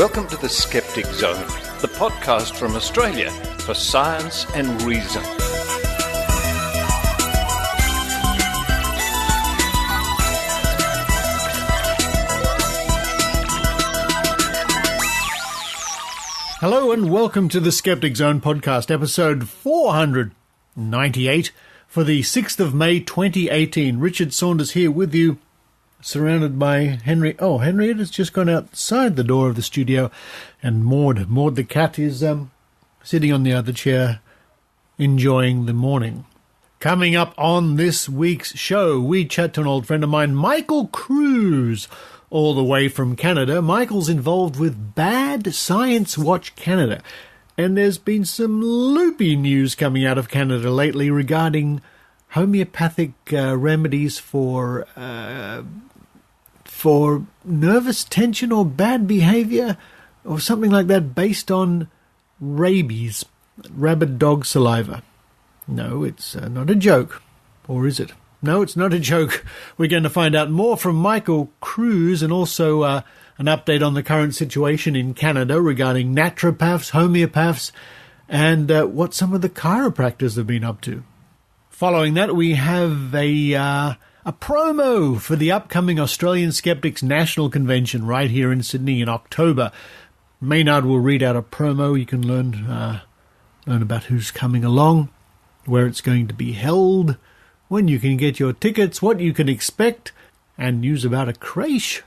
Welcome to the Skeptic Zone, the podcast from Australia for science and reason. Hello and welcome to the Skeptic Zone podcast, episode 498 for the 6th of May 2018. Richard Saunders here with you, surrounded by Henry. Oh, Henrietta's just gone outside the door of the studio, and Maud the cat is sitting on the other chair, enjoying the morning. Coming up on this week's show, we chat to an old friend of mine, Michael Kruse, all the way from Canada. Michael's involved with Bad Science Watch Canada, and there's been some loopy news coming out of Canada lately regarding homeopathic remedies for nervous tension or bad behaviour or something like that based on rabies, rabid dog saliva. No, it's not a joke. Or is it? No, it's not a joke. We're going to find out more from Michael Kruse, and also an update on the current situation in Canada regarding naturopaths, homeopaths, and what some of the chiropractors have been up to. Following that, we have a promo for the upcoming Australian Skeptics National Convention right here in Sydney in October. Maynard will read out a promo. You can learn about who's coming along, where it's going to be held, when you can get your tickets, what you can expect, and news about a creche.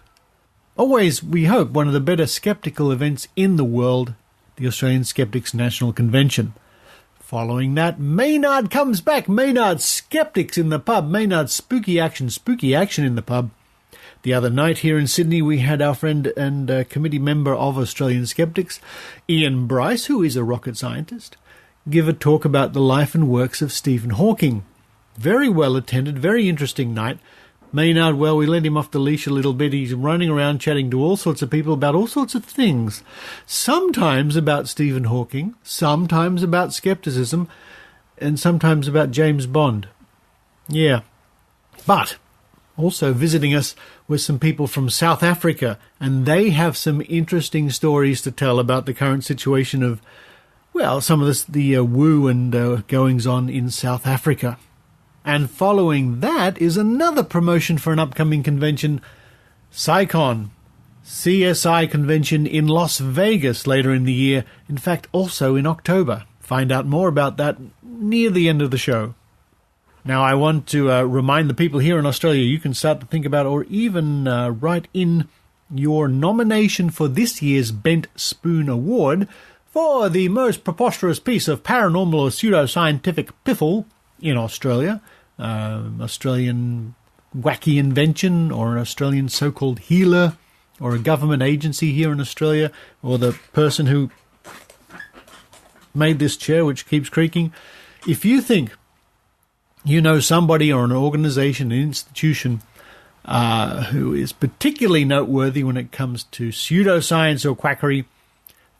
Always, we hope, one of the better skeptical events in the world, the Australian Skeptics National Convention. Following that, Maynard comes back. Maynard Skeptics in the pub. Maynard spooky action in the pub. The other night here in Sydney, we had our friend and committee member of Australian Skeptics, Ian Bryce, who is a rocket scientist, give a talk about the life and works of Stephen Hawking. Very well attended, very interesting night. Maynard, well, we let him off the leash a little bit. He's running around chatting to all sorts of people about all sorts of things. Sometimes about Stephen Hawking, sometimes about skepticism, and sometimes about James Bond. Yeah. But also visiting us with some people from South Africa, and they have some interesting stories to tell about the current situation of, well, some of the woo and goings-on in South Africa. And following that is another promotion for an upcoming convention, CSIcon, CSI convention in Las Vegas later in the year. In fact, also in October. Find out more about that near the end of the show. Now, I want to remind the people here in Australia, you can start to think about or even write in your nomination for this year's Bent Spoon Award for the most preposterous piece of paranormal or pseudoscientific piffle in Australia, Australian wacky invention, or an Australian so-called healer, or a government agency here in Australia, or the person who made this chair which keeps creaking. If you think you know somebody or an organisation, an institution who is particularly noteworthy when it comes to pseudoscience or quackery,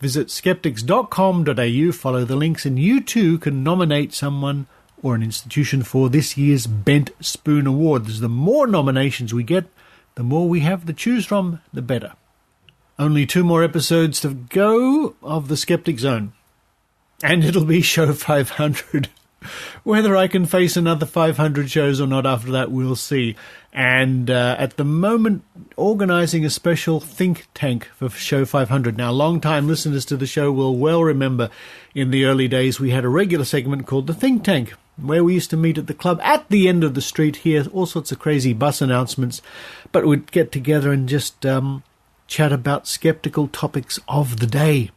visit skeptics.com.au, follow the links, and you too can nominate someone or an institution for this year's Bent Spoon Award. The more nominations we get, the more we have to choose from, the better. Only 2 more episodes to go of the Skeptic Zone, and it'll be show 500. Whether I can face another 500 shows or not after that, we'll see. And at the moment, organising a special think tank for show 500. Now, long-time listeners to the show will well remember in the early days we had a regular segment called the Think Tank, where we used to meet at the club at the end of the street, hear all sorts of crazy bus announcements, but we'd get together and just chat about skeptical topics of the day.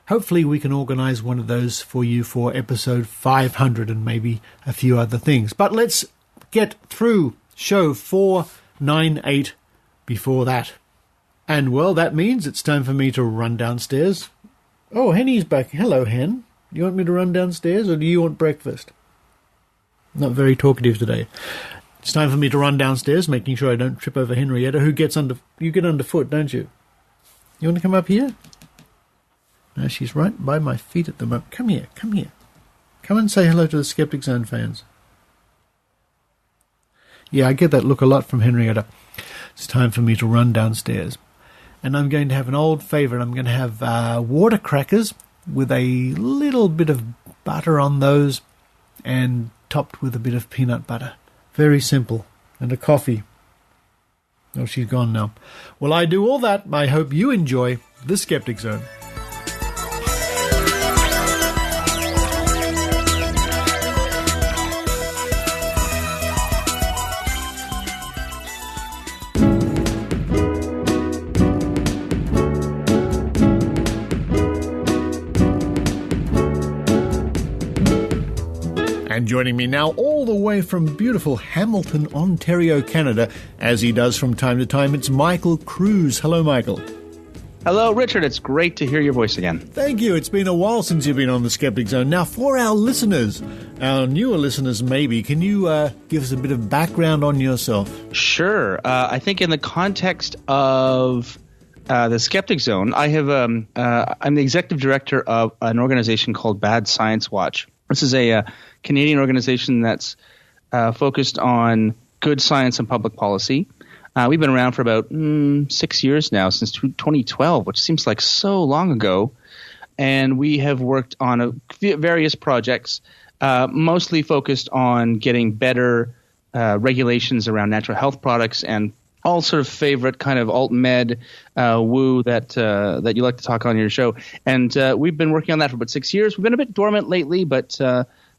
Hopefully we can organise one of those for you for episode 500 and maybe a few other things. But let's get through show 498 before that. And, well, that means it's time for me to run downstairs. Oh, Henny's back. Hello, Hen. You want me to run downstairs or do you want breakfast? Not very talkative today. It's time for me to run downstairs, making sure I don't trip over Henrietta, who gets under... You get underfoot, don't you? You want to come up here? No, she's right by my feet at the moment. Come here, come here. Come and say hello to the Skeptic Zone fans. Yeah, I get that look a lot from Henrietta. It's time for me to run downstairs. and I'm going to have an old favourite. I'm going to have water crackers with a little bit of butter on those and topped with a bit of peanut butter. Very simple. And a coffee. Oh, she's gone now. Well, I do all that. I hope you enjoy the Skeptic Zone. And joining me now all the way from beautiful Hamilton, Ontario, Canada, as he does from time to time, it's Michael Kruse. Hello, Michael. Hello, Richard. It's great to hear your voice again. Thank you. It's been a while since you've been on the Skeptic Zone. Now, for our listeners, our newer listeners maybe, can you give us a bit of background on yourself? Sure. I think in the context of the Skeptic Zone, I'm the executive director of an organization called Bad Science Watch. This is a Canadian organization that's focused on good science and public policy. We've been around for about 6 years now, since 2012, which seems like so long ago. And we have worked on various projects, mostly focused on getting better regulations around natural health products and all sort of favorite kind of alt-med woo that you like to talk on your show. And we've been working on that for about 6 years. We've been a bit dormant lately, but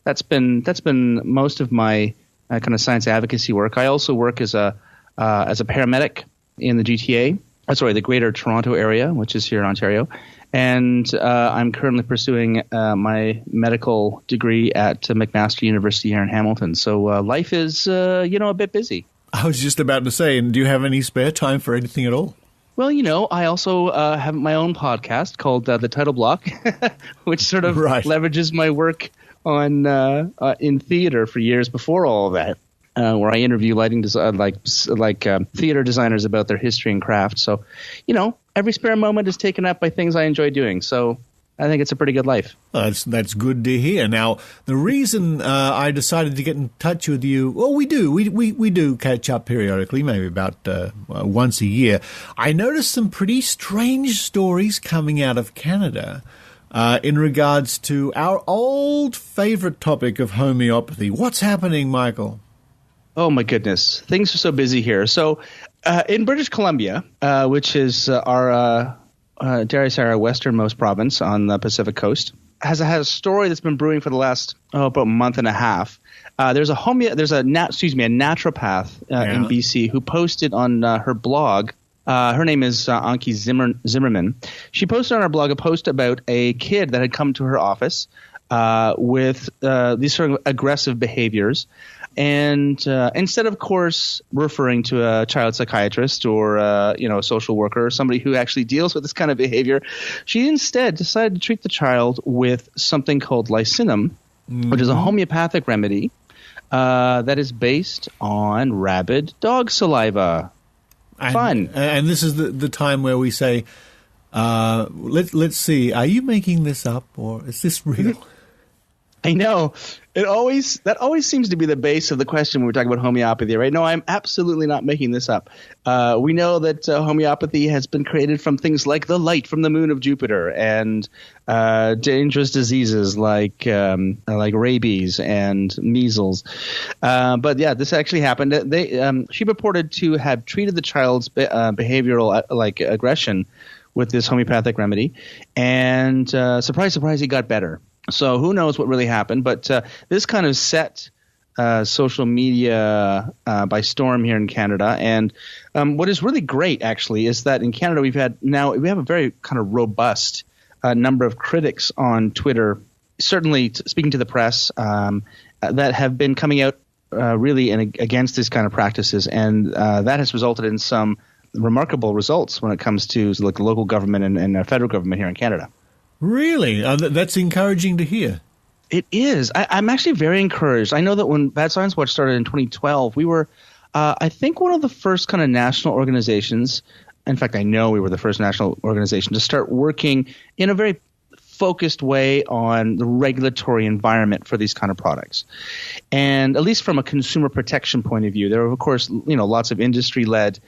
that's been most of my kind of science advocacy work. I also work as a paramedic in the GTA. The Greater Toronto Area, which is here in Ontario. And I'm currently pursuing my medical degree at McMaster University here in Hamilton. So life is, a bit busy. I was just about to say, and do you have any spare time for anything at all? Well, I also have my own podcast called The Title Block, which sort of leverages my work on in theater for years before all of that, where I interview theater designers about their history and craft. So, every spare moment is taken up by things I enjoy doing. So I think it's a pretty good life. That's good to hear. Now, the reason I decided to get in touch with you, well, we do catch up periodically, maybe about once a year. I noticed some pretty strange stories coming out of Canada in regards to our old favorite topic of homeopathy. What's happening, Michael? Oh, my goodness. Things are so busy here. So in British Columbia, which is our dare I say our westernmost province on the Pacific coast, has a story that's been brewing for the last about a month and a half. There's a naturopath in BC who posted on her blog. Her name is Anki Zimmerman. She posted on her blog a post about a kid that had come to her office with these sort of aggressive behaviors. And instead of course referring to a child psychiatrist or a social worker or somebody who actually deals with this kind of behavior, she instead decided to treat the child with something called lycinum, which is a homeopathic remedy that is based on rabid dog saliva. Fun. And this is the time where we say, let's see, are you making this up or is this real? I know. That always seems to be the base of the question when we're talking about homeopathy, right? No, I'm absolutely not making this up. We know that homeopathy has been created from things like the light from the moon of Jupiter and dangerous diseases like rabies and measles. But yeah, this actually happened. She purported to have treated the child's behavioral aggression with this homeopathic remedy, and surprise, surprise, he got better. So who knows what really happened, but this kind of set social media by storm here in Canada. And what is really great, actually, is that in Canada we have a very kind of robust number of critics on Twitter, certainly speaking to the press, that have been coming out really against these kind of practices, and that has resulted in some remarkable results when it comes to like local government and federal government here in Canada. Really? That's encouraging to hear. It is. I'm actually very encouraged. I know that when Bad Science Watch started in 2012, we were, I think, one of the first kind of national organizations. In fact, I know we were the first national organization to start working in a very focused way on the regulatory environment for these kind of products. And at least from a consumer protection point of view, there are, of course, lots of industry-led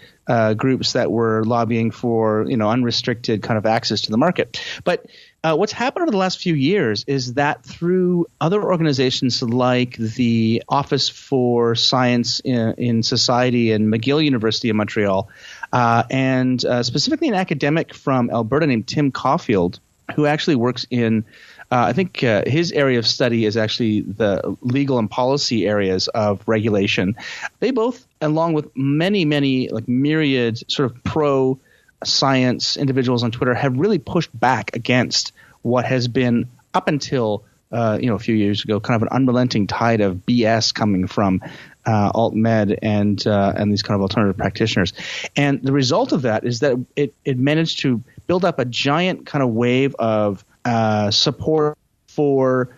groups that were lobbying for, unrestricted kind of access to the market. But what's happened over the last few years is that through other organizations like the Office for Science in Society and McGill University in Montreal, and specifically an academic from Alberta named Tim Caulfield, who actually works in I think his area of study is actually the legal and policy areas of regulation. They both, along with many, like myriad sort of pro-science individuals on Twitter, have really pushed back against what has been up until a few years ago kind of an unrelenting tide of BS coming from alt-med and these kind of alternative practitioners. And the result of that is that it managed to build up a giant kind of wave of support for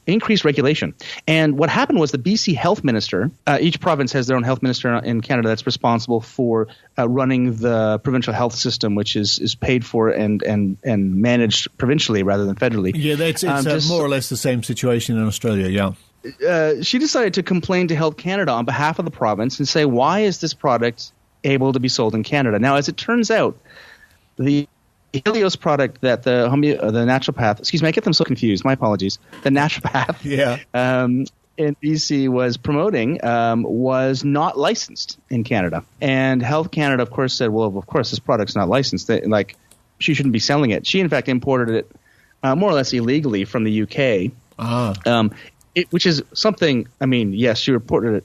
increased regulation. And what happened was the BC health minister, each province has their own health minister in Canada that's responsible for running the provincial health system, which is paid for and managed provincially rather than federally. Yeah, it's more or less the same situation in Australia, yeah. She decided to complain to Health Canada on behalf of the province and say, why is this product able to be sold in Canada? Now, as it turns out, the Helios product that the naturopath, excuse me, I get them so confused. My apologies. The naturopath in BC was promoting was not licensed in Canada. And Health Canada, of course, said, well, of course, this product's not licensed. She shouldn't be selling it. She, in fact, imported it more or less illegally from the UK. Which is something, I mean, yes, she imported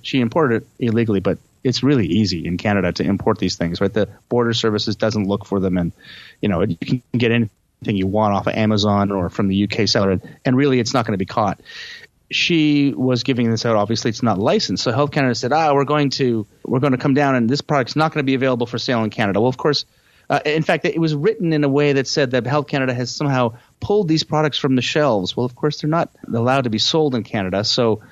it illegally, but it's really easy in Canada to import these things, right? The border services doesn't look for them, and you can get anything you want off of Amazon or from the UK seller, and really it's not going to be caught. She was giving this out. Obviously, it's not licensed. So Health Canada said, we're going to come down, and this product's not going to be available for sale in Canada. Well, of course, in fact, it was written in a way that said that Health Canada has somehow pulled these products from the shelves. Well, of course, they're not allowed to be sold in Canada. So,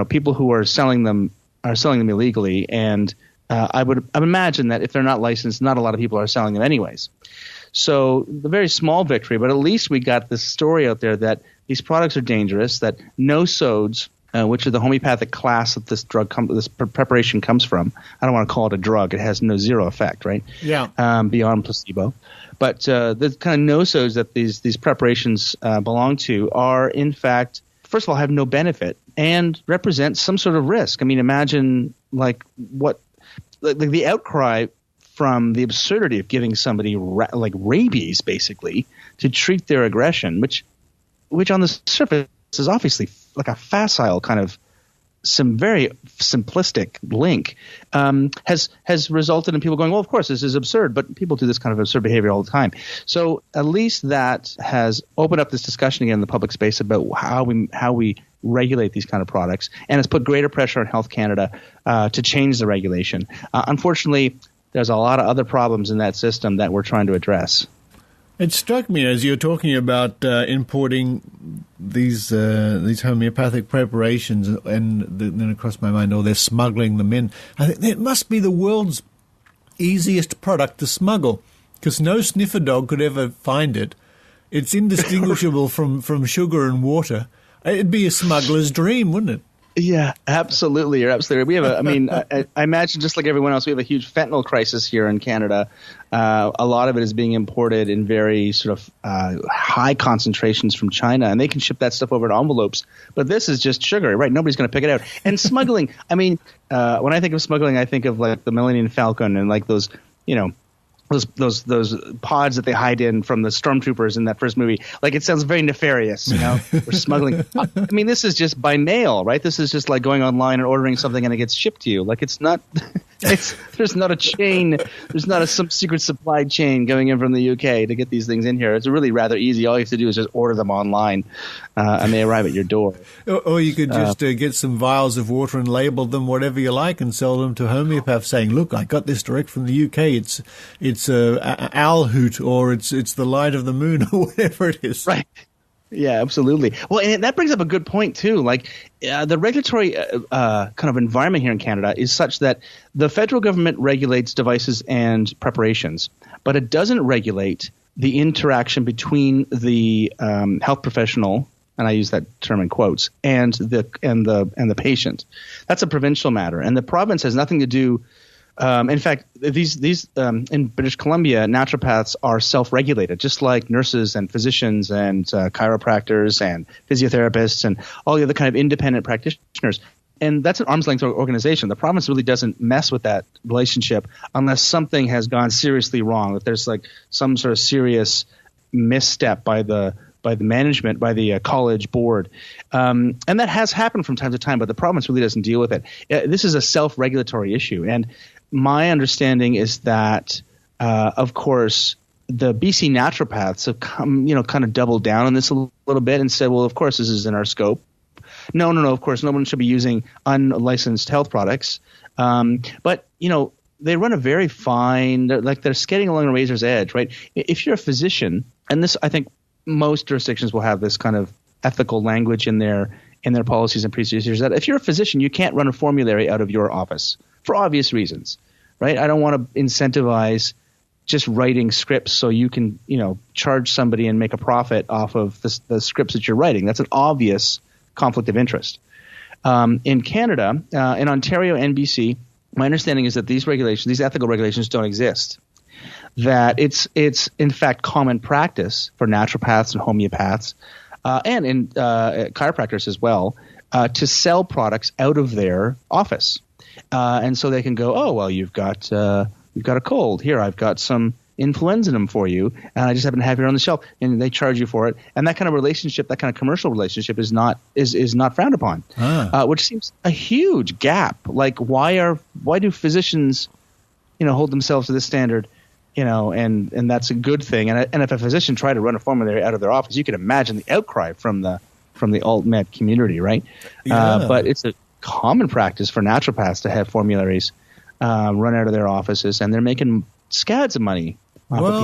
people who are selling them illegally, and I would imagine that if they're not licensed, not a lot of people are selling them anyways. So the very small victory, but at least we got this story out there that these products are dangerous, that no-sodes, which are the homeopathic class that this drug this preparation comes from. I don't want to call it a drug. It has zero effect, right? Yeah. Beyond placebo. But the kind of no-sodes that these preparations belong to are, in fact, first of all, have no benefit and represent some sort of risk. I mean, imagine the outcry from the absurdity of giving somebody rabies, basically, to treat their aggression, which on the surface is obviously like a facile kind of some very simplistic link, has resulted in people going, well, of course, this is absurd, but people do this kind of absurd behavior all the time. So at least that has opened up this discussion again in the public space about how we regulate these kind of products, and has put greater pressure on Health Canada to change the regulation. Unfortunately, there's a lot of other problems in that system that we're trying to address. It struck me as you're talking about importing these homeopathic preparations, and then it crossed my mind, they're smuggling them in. I think it must be the world's easiest product to smuggle, because no sniffer dog could ever find it. It's indistinguishable from sugar and water. It'd be a smuggler's dream, wouldn't it? Yeah, absolutely. You're absolutely right. I imagine just like everyone else, we have a huge fentanyl crisis here in Canada. A lot of it is being imported in very sort of high concentrations from China, and they can ship that stuff over in envelopes. But this is just sugar, right? Nobody's going to pick it out. And smuggling, when I think of smuggling, I think of like the Millennium Falcon and like those, those pods that they hide in from the stormtroopers in that first movie. Like, it sounds very nefarious, We're smuggling. This is just by mail, right? This is just like going online and ordering something and it gets shipped to you. Like, it's not there's not a chain, there's not some secret supply chain going in from the UK to get these things in here. It's really rather easy. All you have to do is just order them online and they arrive at your door. Or you could just get some vials of water and label them whatever you like and sell them to homeopaths saying, look, I got this direct from the UK. It's owl hoot, or it's the light of the moon, or whatever it is. Right. Yeah, absolutely. Well, and that brings up a good point too. Like the regulatory kind of environment here in Canada is such that the federal government regulates devices and preparations, but it doesn't regulate the interaction between the health professional, and I use that term in quotes, and the patient. That's a provincial matter, and the province has nothing to do. In fact, these in British Columbia, naturopaths are self-regulated, just like nurses and physicians and chiropractors and physiotherapists and all the other kind of independent practitioners. And that's an arm's length organization. The province really doesn't mess with that relationship unless something has gone seriously wrong. If there's like some sort of serious misstep by the management, by the college board. And that has happened from time to time, but the province really doesn't deal with it. This is a self-regulatory issue. And my understanding is that, of course, the BC naturopaths have come, kind of doubled down on this a little bit and said, well, of course, this is in our scope. No, of course, no one should be using unlicensed health products. But, they run a very fine, they're skating along a razor's edge, right? If you're a physician, and this, I think, most jurisdictions will have this kind of ethical language in their policies and procedures that if you're a physician, you can't run a formulary out of your office for obvious reasons, right? I don't want to incentivize just writing scripts so you can, charge somebody and make a profit off of the scripts that you're writing. That's an obvious conflict of interest. In Canada, in Ontario and BC, my understanding is that these ethical regulations don't exist. That it's in fact common practice for naturopaths and homeopaths and in chiropractors as well to sell products out of their office, and so they can go, oh well, you've got a cold here, I've got some influenza for you, and I just happen to have it on the shelf, and they charge you for it, and that kind of relationship, that kind of commercial relationship, is not frowned upon, which seems a huge gap. Like why do physicians, hold themselves to this standard? And that's a good thing. And if a physician tried to run a formulary out of their office, you can imagine the outcry from the alt-med community, right? Yeah. But it's a common practice for naturopaths to have formularies run out of their offices, and they're making scads of money off of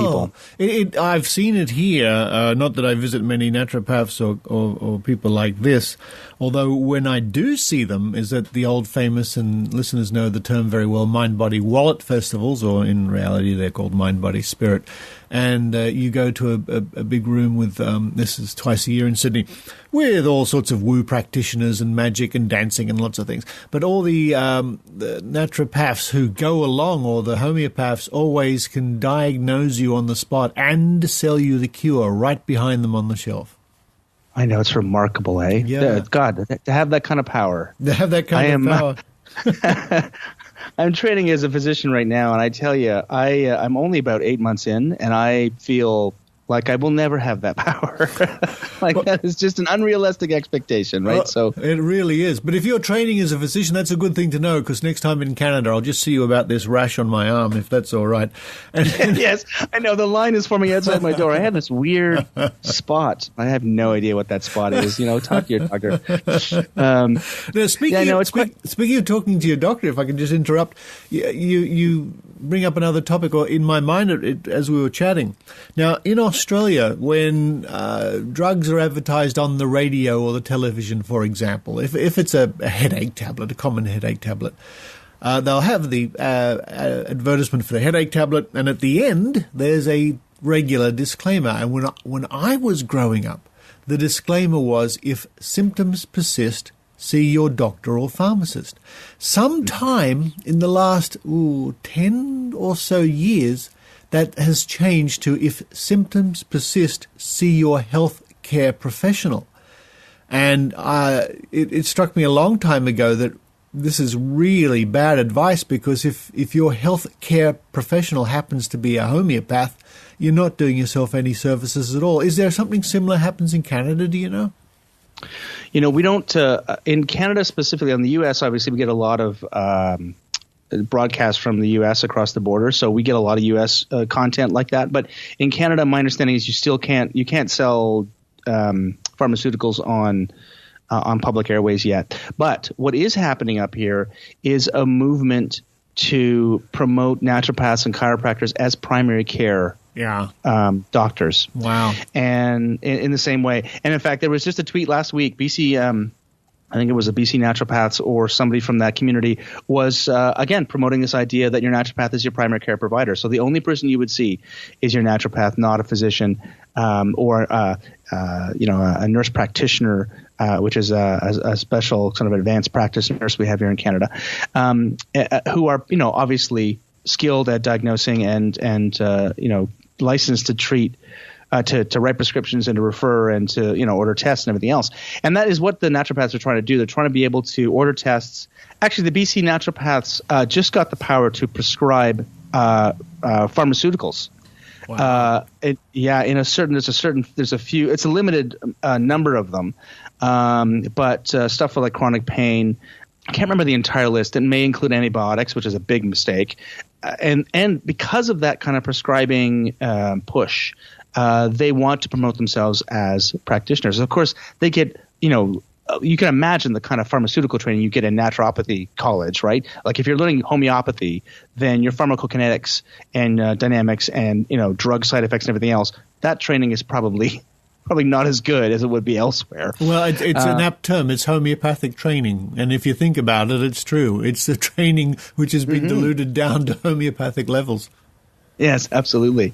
people. I've seen it here, not that I visit many naturopaths or people like this, although when I do see them is at the old famous, and listeners know the term very well, mind-body wallet festivals, or in reality they're called mind-body spirit. And you go to a big room with, this is twice a year in Sydney, with all sorts of woo practitioners and magic and dancing and lots of things. But all the naturopaths who go along, or the homeopaths, always can diagnose you on the spot and sell you the cure right behind them on the shelf. I know, it's remarkable, eh? Yeah. God, to have that kind of power. To have that kind of power. I'm training as a physician right now, and I tell you, I'm only about 8 months in, and I feel like I will never have that power. That is just an unrealistic expectation, right? So it really is. But if you're training as a physician, that's a good thing to know, because next time in Canada, I'll just see you about this rash on my arm, if that's all right. Yes, I know. The line is forming outside my door. I have this weird spot. I have no idea what that spot is. Talk to your doctor. Now, speaking of talking to your doctor, if I can just interrupt, you bring up another topic, or in my mind as we were chatting. Now, in Australia, when drugs are advertised on the radio or the television, for example, if it's a headache tablet, a common headache tablet, they'll have the advertisement for the headache tablet, and at the end, there's a regular disclaimer. And when I was growing up, the disclaimer was, if symptoms persist, see your doctor or pharmacist. Sometime in the last 10 or so years, that has changed to, if symptoms persist, see your health care professional. And it struck me a long time ago that this is really bad advice, because if your health care professional happens to be a homeopath, you're not doing yourself any services at all. Is there something similar happens in Canada, do you know? We don't in Canada specifically. On the U.S., obviously, we get a lot of broadcasts from the U.S. across the border, so we get a lot of U.S. content like that. But in Canada, my understanding is you can't sell pharmaceuticals on public airways yet. But what is happening up here is a movement to promote naturopaths and chiropractors as primary care doctors. Wow. And in the same way. And in fact, there was just a tweet last week. BC I think it was the BC naturopaths or somebody from that community was, again, promoting this idea that your naturopath is your primary care provider. So the only person you would see is your naturopath, not a physician or a nurse practitioner, which is a special sort of advanced practice nurse we have here in Canada, who are, obviously skilled at diagnosing and licensed to treat, to write prescriptions and to refer and to order tests and everything else. And that is what the naturopaths are trying to do. They're trying to be able to order tests. Actually, the BC naturopaths just got the power to prescribe pharmaceuticals. Wow. There's a few. It's a limited number of them, but stuff for like chronic pain. I can't remember the entire list. It may include antibiotics, which is a big mistake, and because of that kind of prescribing push. They want to promote themselves as practitioners. Of course, they get, you can imagine the kind of pharmaceutical training you get in naturopathy college, right? Like if you're learning homeopathy, then your pharmacokinetics and dynamics and, drug side effects and everything else, that training is probably not as good as it would be elsewhere. Well, it's an apt term. It's homeopathic training. And if you think about it, it's true. It's the training which has been diluted down to homeopathic levels. Yes, absolutely.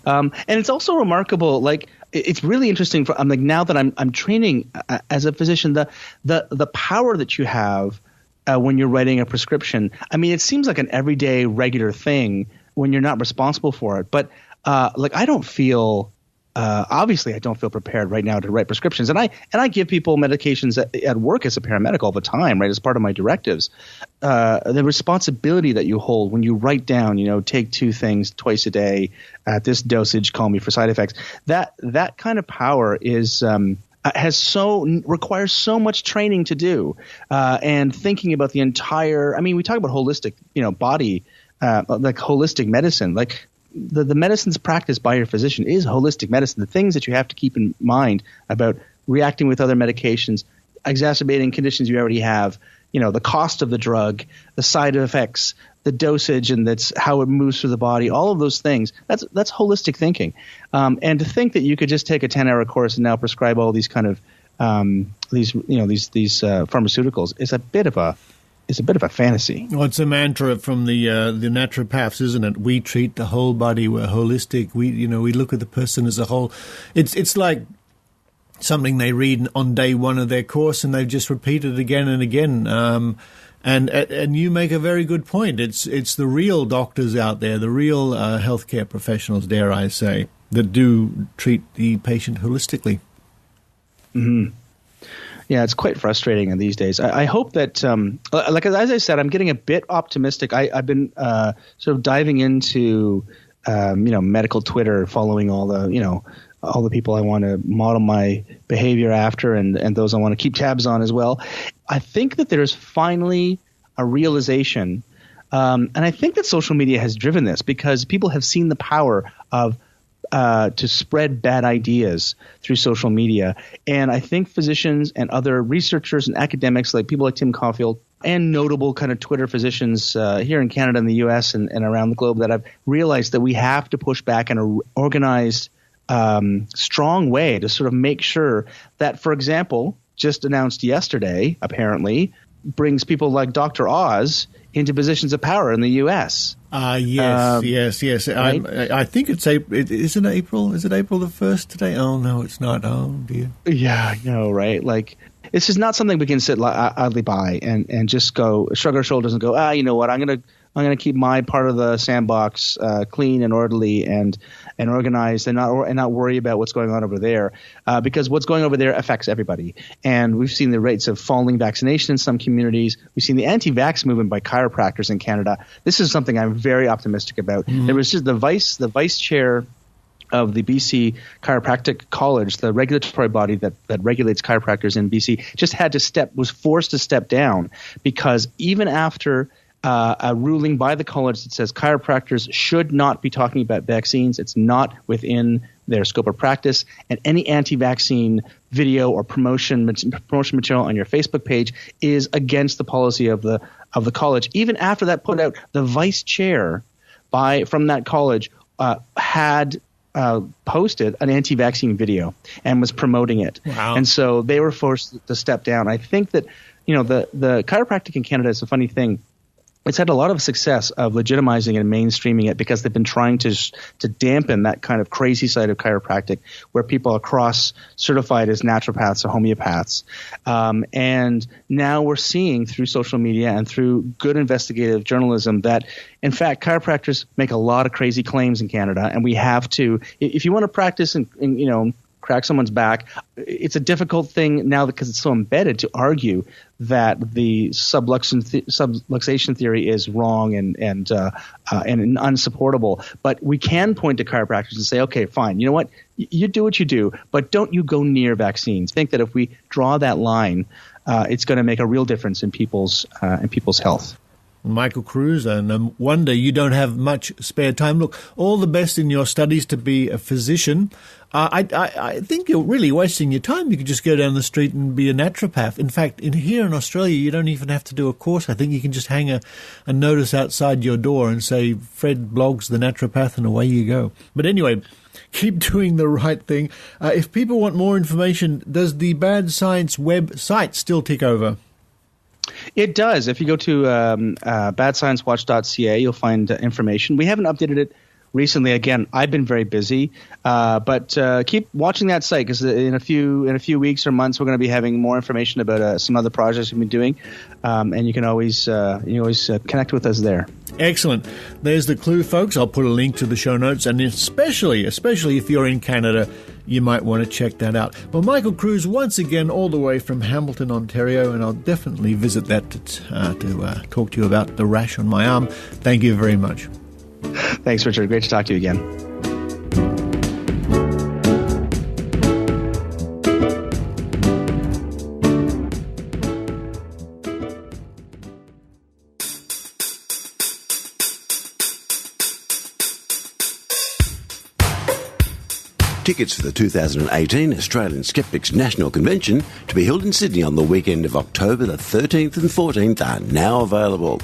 And it's also remarkable, like it's really interesting for now that I'm training as a physician, the power that you have when you're writing a prescription. I mean, it seems like an everyday regular thing when you're not responsible for it. But I don't feel obviously I don't feel prepared right now to write prescriptions. And I give people medications at work as a paramedic all the time, right, as part of my directives. The responsibility that you hold when you write down, take 2 things twice a day at this dosage, call me for side effects. That kind of power is requires so much training to do, and thinking about the entire. I mean, we talk about holistic, body, like holistic medicine, like. The medicines practiced by your physician is holistic medicine. The things that you have to keep in mind about reacting with other medications, exacerbating conditions you already have, the cost of the drug, the side effects, the dosage, and that's how it moves through the body. All of those things. That's holistic thinking. And to think that you could just take a 10-hour course and now prescribe all these kind of these pharmaceuticals is a bit of a fantasy. Well, it's a mantra from the naturopaths, isn't it? We treat the whole body. We're holistic. We look at the person as a whole. It's like something they read on day 1 of their course, and they've just repeated again and again. And you make a very good point. It's the real doctors out there, the real healthcare professionals, dare I say, that do treat the patient holistically. Mm-hmm. Yeah, it's quite frustrating these days. I hope that, as I said, I'm getting a bit optimistic. I've been sort of diving into, medical Twitter, following all the people I want to model my behavior after, and those I want to keep tabs on as well. I think that there's finally a realization, and I think that social media has driven this because people have seen the power of to spread bad ideas through social media. And I think physicians and other researchers and academics, like people like Tim Caulfield and notable kind of Twitter physicians here in Canada and the U.S. and around the globe, that have realized that we have to push back in an organized, strong way to sort of make sure that, for example, just announced yesterday, apparently, brings people like Dr. Oz into positions of power in the U.S. Yes. Right? I think it's April. Is it April? Is it April the 1st today? Oh, no, it's not. Oh, dear. Yeah, I know, right? Like, this is not something we can sit idly by and just go shrug our shoulders and go, you know what? I'm gonna keep my part of the sandbox clean and orderly and organized and not worry about what's going on over there, because what's going over there affects everybody. And we've seen the rates of falling vaccination in some communities. We've seen the anti-vax movement by chiropractors in Canada. This is something I'm very optimistic about. Mm-hmm. There was just the vice chair of the BC Chiropractic College, the regulatory body that regulates chiropractors in BC, was forced to step down, because even after a ruling by the college that says chiropractors should not be talking about vaccines, it's not within their scope of practice, and any anti-vaccine video or promotion material on your Facebook page is against the policy of the college. Even after that put out, the vice chair from that college had posted an anti-vaccine video and was promoting it. Wow. And so they were forced to step down. I think that, the chiropractic in Canada is a funny thing. It's had a lot of success of legitimizing and mainstreaming it because they've been trying to dampen that kind of crazy side of chiropractic where people are cross-certified as naturopaths or homeopaths. And now we're seeing through social media and through good investigative journalism that, in fact, chiropractors make a lot of crazy claims in Canada. And we have to – if you want to practice and crack someone's back, it's a difficult thing now because it's so embedded to argue that the subluxation theory is wrong and unsupportable. But we can point to chiropractors and say, okay, fine, you know what? You do what you do, but don't you go near vaccines. Think that if we draw that line, it's going to make a real difference in people's health. Michael Kruse, and one day you don't have much spare time. Look, all the best in your studies to be a physician. I think you're really wasting your time. You could just go down the street and be a naturopath. In fact, here in Australia, you don't even have to do a course. I think you can just hang a notice outside your door and say, Fred Bloggs, the naturopath, and away you go. But anyway, keep doing the right thing. If people want more information, does the Bad Science website still tick over? It does. If you go to badsciencewatch.ca, you'll find information. We haven't updated it recently. Again, I've been very busy, but keep watching that site because in a few weeks or months, we're going to be having more information about some other projects we've been doing, and you can always connect with us there. Excellent. There's the clue, folks. I'll put a link to the show notes, and especially if you're in Canada, you might want to check that out. Well, Michael Kruse, once again, all the way from Hamilton, Ontario, and I'll definitely visit that to talk to you about the rash on my arm. Thank you very much. Thanks, Richard. Great to talk to you again. Tickets for the 2018 Australian Skeptics National Convention to be held in Sydney on the weekend of October the 13th and 14th are now available.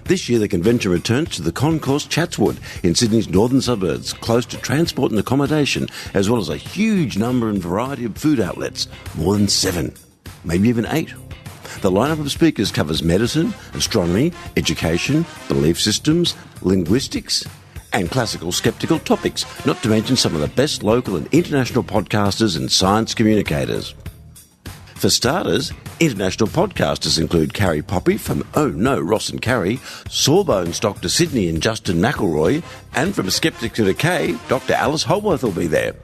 This year the convention returns to the Concourse Chatswood in Sydney's northern suburbs, close to transport and accommodation, as well as a huge number and variety of food outlets, more than 7, maybe even 8. The lineup of speakers covers medicine, astronomy, education, belief systems, linguistics, and classical skeptical topics, not to mention some of the best local and international podcasters and science communicators. For starters, international podcasters include Carrie Poppy from Oh No, Ross and Carrie, Sawbones Dr. Sydney and Justin McElroy, and from Skeptics in a K, Dr. Alice Holworth will be there.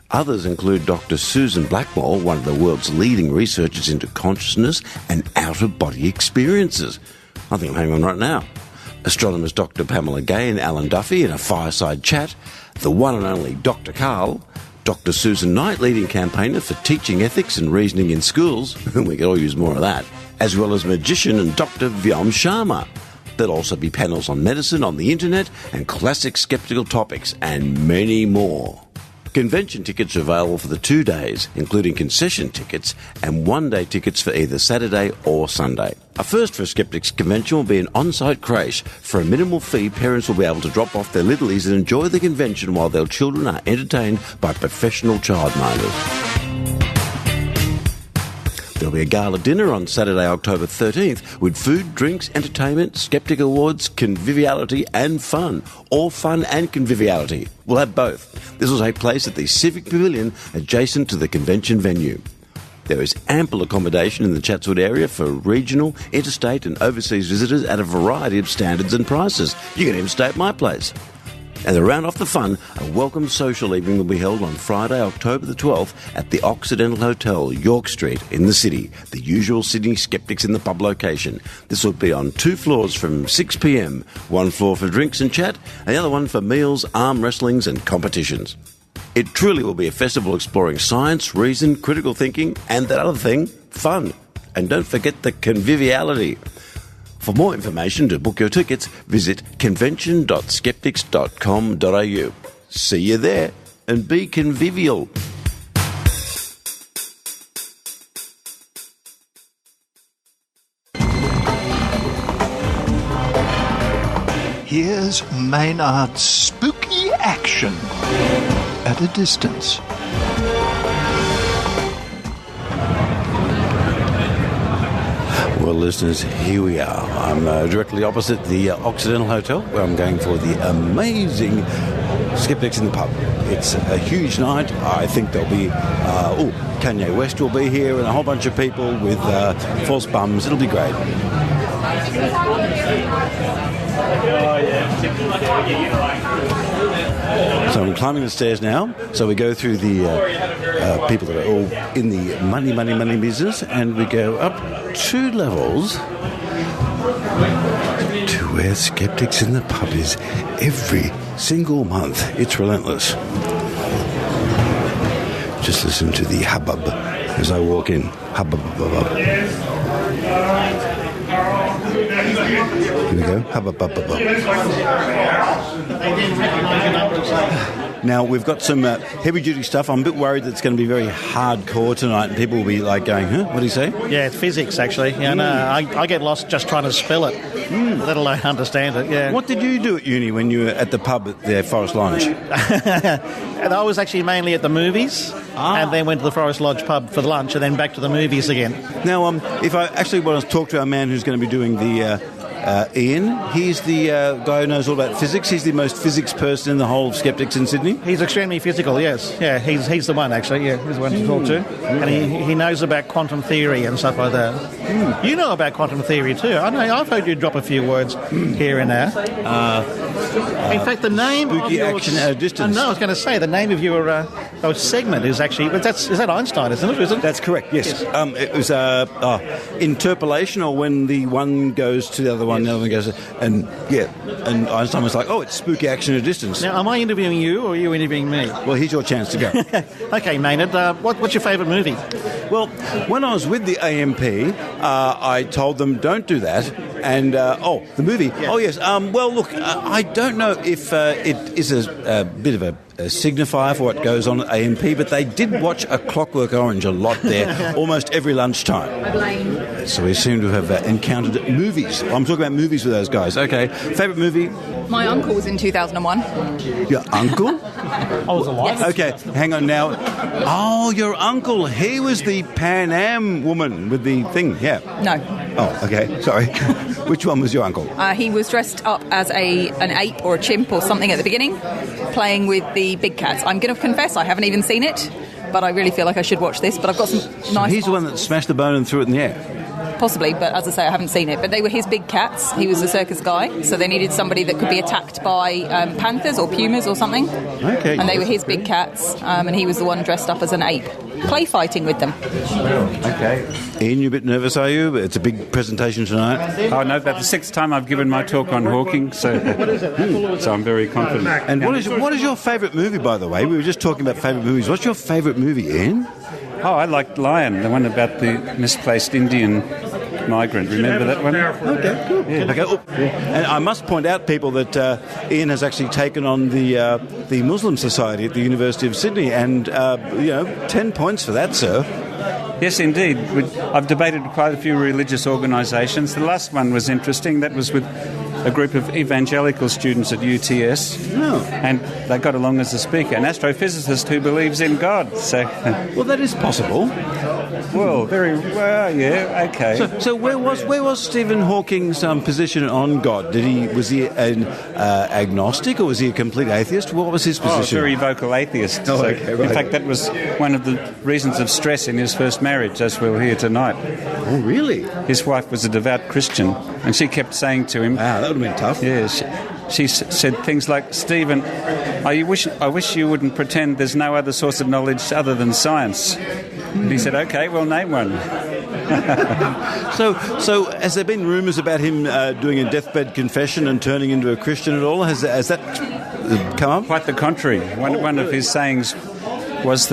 Others include Dr. Susan Blackmore, one of the world's leading researchers into consciousness and out-of-body experiences. I think I'm having one right now. Astronomers Dr. Pamela Gay and Alan Duffy in a fireside chat, the one and only Dr. Carl, Dr. Susan Knight, leading campaigner for teaching ethics and reasoning in schools, we could all use more of that, as well as magician and Dr. Vyom Sharma. There'll also be panels on medicine, on the internet, and classic skeptical topics, and many more. Convention tickets are available for the 2 days, including concession tickets and one-day tickets for either Saturday or Sunday. A first for a Skeptics convention will be an on-site creche. For a minimal fee, parents will be able to drop off their littlies and enjoy the convention while their children are entertained by professional childminders. There'll be a gala dinner on Saturday, October 13th with food, drinks, entertainment, Skeptic Awards, conviviality and fun. All fun and conviviality. We'll have both. This will take place at the Civic Pavilion adjacent to the convention venue. There is ample accommodation in the Chatswood area for regional, interstate and overseas visitors at a variety of standards and prices. You can even stay at my place. And to round off the fun, a welcome social evening will be held on Friday, October the 12th at the Occidental Hotel, York Street, in the city, the usual Sydney Skeptics in the pub location. This will be on 2 floors from 6 p.m, one floor for drinks and chat, and the other one for meals, arm wrestlings and competitions. It truly will be a festival exploring science, reason, critical thinking, and that other thing, fun. And don't forget the conviviality. For more information to book your tickets, visit convention.skeptics.com.au. See you there and be convivial. Here's Maynard's spooky action. at a distance. Well, listeners, here we are. I'm directly opposite the Occidental Hotel, where I'm going for the amazing Skeptics in the Pub. It's a huge night. I think there'll be, Kanye West will be here and a whole bunch of people with false bums. It'll be great. So I'm climbing the stairs now. So we go through the people that are all in the money business, and we go up 2 levels to where Skeptics in the Pub is every single month. It's relentless. Just listen to the hubbub as I walk in. Hubbub. Here we go. Hubbub. Now, we've got some heavy-duty stuff. I'm a bit worried that it's going to be very hardcore tonight, and people will be like going, huh? What do you say? Yeah, it's physics, actually. Yeah, no, I get lost just trying to spell it, let alone understand it, yeah. What did you do at uni when you were at the pub at the Forest Lodge? And I was actually mainly at the movies, and then went to the Forest Lodge pub for the lunch, and then back to the movies again. Now, if I actually want to talk to our man who's going to be doing the... Ian, he's the guy who knows all about physics. He's the most physics person in the whole of Skeptics in Sydney. He's extremely physical, yes. Yeah, he's the one, actually. Yeah, he's the one to talk to. And he knows about quantum theory and stuff like that. You know about quantum theory too. I know. I've heard you drop a few words here and there. In fact, the name Spooky of your... action at a distance. No, I was going to say, the name of your segment is actually... But is that Einstein, isn't it? That's correct, yes. It was interpolation, or when the one goes to the other one, the other one goes... And Einstein was like, it's spooky action at a distance. Now, am I interviewing you, or are you interviewing me? Well, here's your chance to go. Okay, Maynard, what's your favourite movie? Well, when I was with the AMP, I told them, don't do that. And, the movie. Yeah. Oh, yes. Well, look, I don't know if it is a bit of a signifier for what goes on at AMP, but they did watch A Clockwork Orange a lot there, almost every lunchtime. So we seem to have encountered movies. I'm talking about movies with those guys. Okay. Favourite movie? My uncle was in 2001. Your uncle? I was alive. Yes. Okay, hang on now. Oh, your uncle. He was the Pan Am woman with the thing, yeah. No. Oh, okay, sorry. Which one was your uncle? He was dressed up as an ape or a chimp or something at the beginning, playing with the big cats. I'm going to confess I haven't even seen it, but I really feel like I should watch this. But I've got some nice... He's the one that smashed the bone and threw it in the air. Possibly, but as I say, I haven't seen it. But they were his big cats. He was a circus guy, so they needed somebody that could be attacked by panthers or pumas or something. Okay. And they were his big cats, and he was the one dressed up as an ape, play fighting with them. Okay. Ian, you a bit nervous, are you? It's a big presentation tonight. Oh, no, about the 6th time I've given my talk on Hawking, so I'm very confident. And what is your favourite movie, by the way? We were just talking about favourite movies. What's your favourite movie, Ian? Oh, I liked Lion, the one about the misplaced Indian migrant. Remember that one? Okay, cool. Yeah. Okay. Oh. And I must point out, people, that Ian has actually taken on the Muslim Society at the University of Sydney, and 10 points for that, sir. Yes, indeed. I've debated quite a few religious organisations. The last one was interesting. That was with a group of evangelical students at UTS, and they got along as a speaker, an astrophysicist who believes in God. So, well, that is possible. Well, yeah, okay. So where was Stephen Hawking's position on God? Was he an agnostic, or was he a complete atheist? What was his position? Oh, very vocal atheist. Oh, okay, right. In fact, that was one of the reasons of stress in his first marriage, as we'll hear tonight. Oh, really? His wife was a devout Christian, and she kept saying to him... Wow, that would have been tough. Yes. She said things like, Stephen, I wish you wouldn't pretend there's no other source of knowledge other than science. And he said, okay, well, name one. So has there been rumours about him doing a deathbed confession and turning into a Christian at all? Has that come up? Quite the contrary. One of his sayings was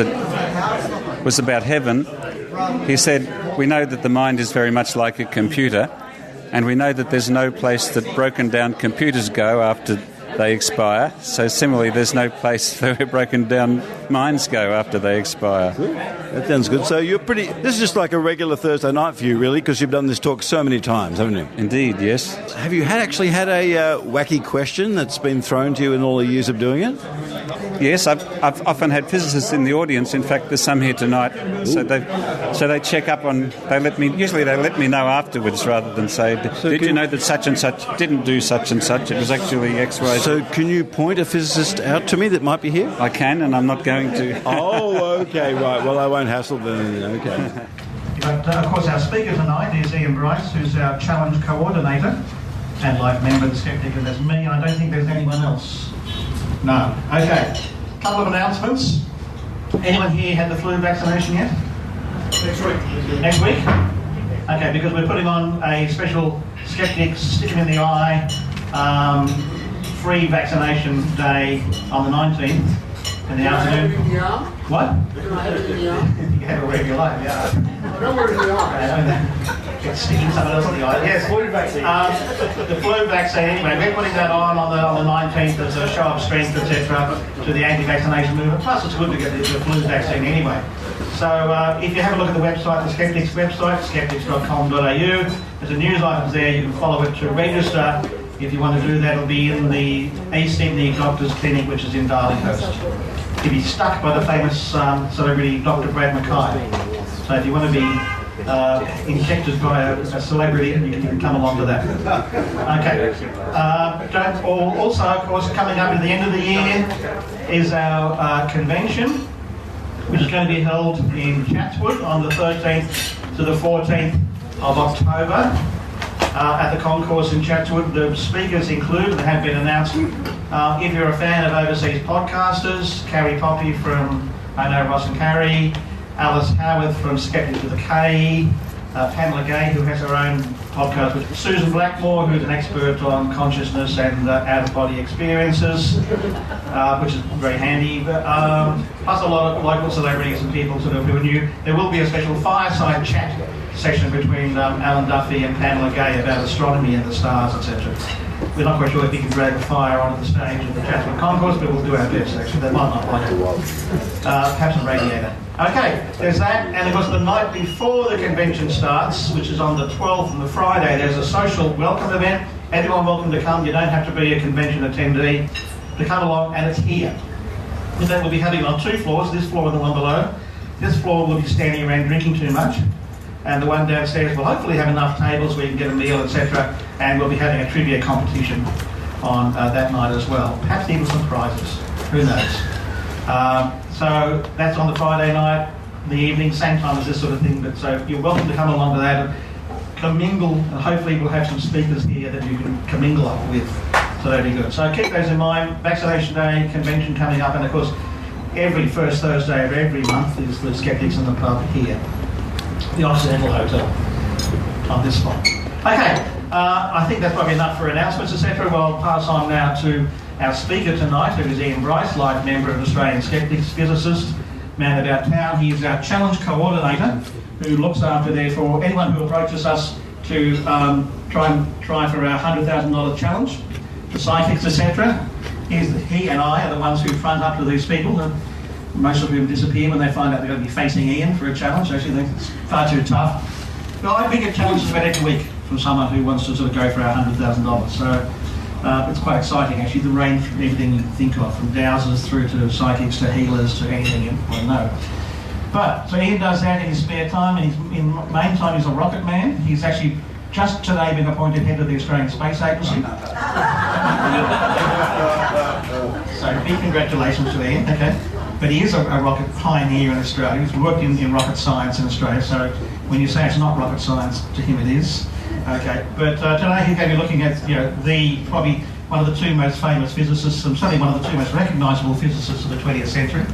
about heaven. He said, we know that the mind is very much like a computer, and we know that there's no place that broken down computers go after they expire. So similarly, there's no place where broken down minds go after they expire. Good. That sounds good. So this is just like a regular Thursday night for you, really, because you've done this talk so many times, haven't you? Indeed, yes. Have you actually had a wacky question that's been thrown to you in all the years of doing it? Yes, I've often had physicists in the audience. In fact, there's some here tonight. So they check up on. Usually they let me know afterwards rather than say, "Did you know that such and such didn't do such and such? It was actually X, Y." So can you point a physicist out to me that might be here? I can, and I'm not going to. Oh, okay, right. Well, I won't hassle them. Okay. But, of course, our speaker tonight is Ian Bryce, who's our challenge coordinator and life member of the Skeptic, and that's me. I don't think there's anyone else. No. Okay. Couple of announcements. Anyone here had the flu vaccination yet? Next week? Okay, because we're putting on a special Skeptics Stick 'em in the Eye free vaccination day on the 19th in the afternoon. What? You can have it wherever you like, yeah. It's sticking someone else in the eye. Yes, flu vaccine. The flu vaccine, anyway, we're putting that on the 19th as a show of strength, etc., to the anti-vaccination movement. Plus, it's good to get the flu vaccine anyway. So, if you have a look at the website, the Skeptics website, skeptics.com.au, there's a news items there. You can follow it to register. If you want to do that, it'll be in the East Sydney Doctors Clinic, which is in Darling Coast. You'll be stuck by the famous celebrity Dr. Brad Mackay. So if you want to be injected by a celebrity, you can come along to that. Okay. Also, of course, coming up at the end of the year is our convention, which is going to be held in Chatswood on the 13th to the 14th of October. At the concourse in Chatswood. The speakers include, and have been announced, if you're a fan of overseas podcasters, Carrie Poppy from I Know Ross and Carrie, Alice Howarth from Skeptics with a K, Pamela Gay, who has her own podcast with Susan Blackmore, who's an expert on consciousness and out-of-body experiences, which is very handy. Plus a lot of local celebrities and people sort of who are new. There will be a special fireside chat session between Alan Duffy and Pamela Gay about astronomy and the stars, etc. We're not quite sure if we can drag the fire onto the stage of the Chatswood Concourse, but we'll do our best, actually. They might not like it. Perhaps a radiator. Okay, there's that. And of course, the night before the convention starts, which is on the 12th and the Friday, there's a social welcome event. Everyone welcome to come. You don't have to be a convention attendee to come along, and it's here. And that we'll be having on 2 floors, this floor and the one below. This floor will be standing around drinking too much. And the one downstairs will hopefully have enough tables where you can get a meal, etc. And we'll be having a trivia competition on that night as well. Perhaps even some prizes. Who knows? So that's on the Friday night, the evening, same time as this sort of thing. But so you're welcome to come along to that and commingle. And hopefully we'll have some speakers here that you can commingle up with. So that'll be good. So keep those in mind. Vaccination Day, convention coming up, and of course, every first Thursday of every month is the Skeptics in the pub here. The Occidental Hotel on this spot. Okay, I think that's probably enough for announcements, etc. Well, I'll pass on now to our speaker tonight, who is Ian Bryce, life member of Australian Skeptics, physicist, man about town. He is our challenge coordinator, who looks after, therefore, anyone who approaches us to try for our $100,000 challenge, the psychics, etc. He and I are the ones who front up to these people. Most of whom disappear when they find out they're going to be facing Ian for a challenge. Actually, it's far too tough. Well, I get challenges about every week from someone who wants to sort of go for our $100,000. So it's quite exciting, actually, the range from everything you can think of, from dowsers through to psychics to healers to anything you want to know. But, so Ian does that in his spare time, and in main time he's a rocket man. He's actually just today been appointed head of the Australian Space Agency. So big congratulations to Ian, okay. But he is a rocket pioneer in Australia. He's worked in rocket science in Australia, so when you say it's not rocket science, to him it is. Okay, but today he's going to be looking at, probably one of the 2 most famous physicists, and certainly one of the 2 most recognisable physicists of the 20th century,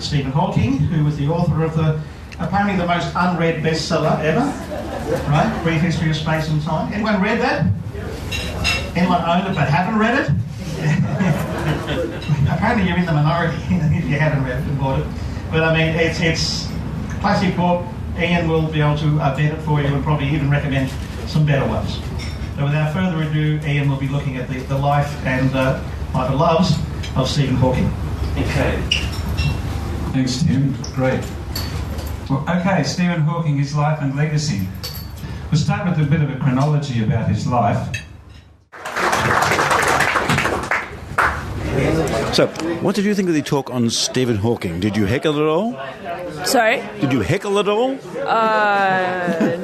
Stephen Hawking, who was the author of apparently the most unread bestseller ever, right? Brief History of Space and Time. Anyone read that? Anyone owned it but haven't read it? Apparently you're in the minority if you haven't read it and bought it. But I mean, it's classic book. Ian will be able to vet it for you and probably even recommend some better ones. So without further ado, Ian will be looking at the life and life and loves of Stephen Hawking. Okay. Thanks, Tim. Great. Well, okay, Stephen Hawking, his life and legacy. We'll start with a bit of a chronology about his life. So, what did you think of the talk on Stephen Hawking? Did you heckle at all? Sorry? Did you heckle at all?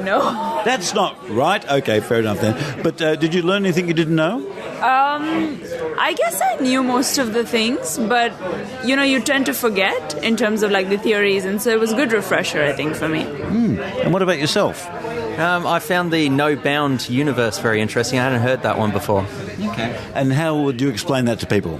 No. That's not right. Okay, fair enough then. But did you learn anything you didn't know? I guess I knew most of the things, but, you tend to forget in terms of, the theories, and so it was a good refresher, I think, for me. And what about yourself? I found the No Bound universe very interesting. I hadn't heard that one before. Okay. And how would you explain that to people?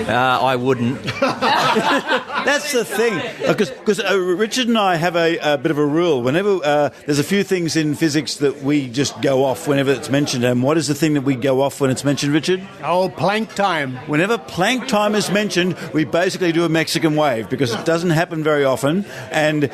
I wouldn't. That's the thing. Because Richard and I have a bit of a rule. Whenever there's a few things in physics that we just go off whenever it's mentioned. And what is the thing that we go off when it's mentioned, Richard? Oh, Planck time. Whenever Planck time is mentioned, we basically do a Mexican wave because it doesn't happen very often, and